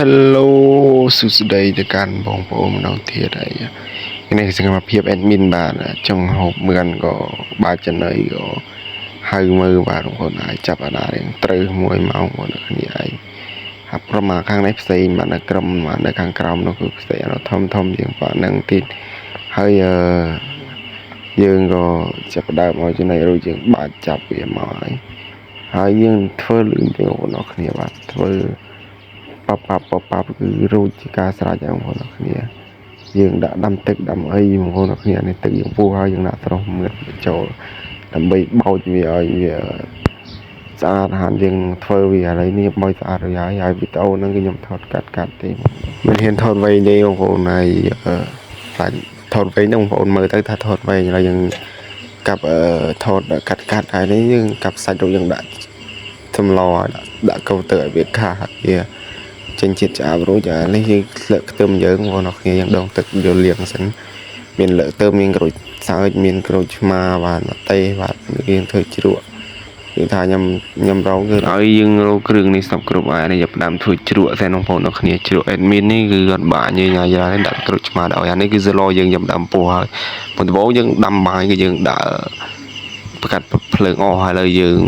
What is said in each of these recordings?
Hello សួស្តីទៅកាន់បងប្អូនម្ដងទៀតហើយនេះសកម្មភាព admin បាទចង់ហូបមឿនក៏បើកចំណៃក៏ហៅមើលបាទបងប្អូនអាចចាប់អាណារៀងត្រូវ1 ម៉ោងបងប្អូនគ្នាហើយហើយប្រមាណខាងនេះផ្សេងបាទនៅក្រុមបាទនៅខាងក្រោមនោះគឺផ្សេងធំជាងបាទនឹងទៀតហើយយើងក៏ចាប់ដើមឲ្យចំណៃរួចយើងបាទចាប់វាមកហើយយើងធ្វើលឿនជាងបងប្អូនគ្នាបាទធ្វើប៉ាប់គឺរួចជាការស្រេចបងប្អូនគ្នាយើងដាក់ដាំទឹកដាំអីបងប្អូនគ្នានេះទឹកយើងពុះហើយយើងដាក់ស្រស់មឿនចូលដើម្បីបោចវាឲ្យវាស្អាតហានយើងធ្វើវាឥឡូវនេះបោចស្អាតហើយវីដេអូហ្នឹងគឺខ្ញុំថតកាត់ទេមិនហ៊ានថតវែងទេបងប្អូនហើយខ្លាចថតវែងហ្នឹងបងប្អូនមើលទៅថាថតវែងហើយយើងកាប់ថតកាត់ហើយនេះយើងកាប់សាច់រួចយើងដាក់សម្លដាក់កូទ័រឲ្យវាខាវាចេញជាតិឆ្អាបរួចអានេះយើងលើកខ្ទឹមយើងបងប្អូនគ្នាយើងដងទឹកយកលាងសិនមានលើកខ្ទឹមមានក្រូចសើចមានក្រូចឆ្មាបាទម្ទេសបាទយើងធ្វើជ្រក់គឺថាខ្ញុំរងគឺឲ្យយើងរកគ្រឿងនេះសពគ្រប់ហើយនេះយកផ្ដាំធ្វើជ្រក់តែបងប្អូនគ្នាជ្រក់ admin នេះគឺអត់បាក់ញ៉ៃយ៉ាងដាក់ក្រូចឆ្មាដល់អានេះគឺសឡយើងយកដាំពោះហើយបន្ទាប់យើងដាំបាយគឺយើងដាក់ប្រកាត់ភ្លើងអស់ហើយលើយើង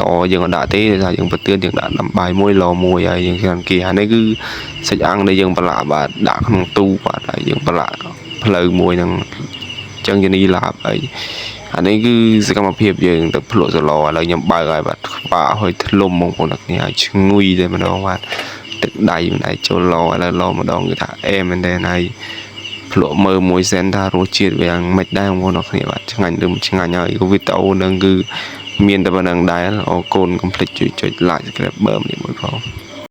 ល្អយើងអត់ដាក់ទេថាយើងប្រទឿនយើងដាក់ដាំបាយមួយឡមួយហើយយើងគ្រាន់គេអានេះគឺសាច់អាំងដែលយើងប្រឡាក់បាទដាក់ក្នុងទូបាទហើយយើងប្រឡាក់ភ្លៅមួយហ្នឹងចឹងជានីឡាបហើយអានេះគឺសកម្មភាពយើងទៅភ្លក់សឡឥឡូវខ្ញុំបើកហើយបាទក្បាលហើយធ្លុំបងប្អូនគ្នាឲ្យឈ្ងុយតែម្ដងបាទទឹកដៃមិនអាចចូលឡឥឡូវឡម្ដងគឺថាអែមែនទេហើយភ្លក់មើលមួយសិនថារសជាតិវាយ៉ាងម៉េចដែរបងប្អូនគ្នាបាទឆ្ងាញ់ឬមិនឆ្ងាញ់ហើយវីដេអូហ្នឹងគឺមានតែប៉ុណ្្នឹងដែរអរគុណកុំភ្លេចជួយចុច like subscribe នេះមួយផង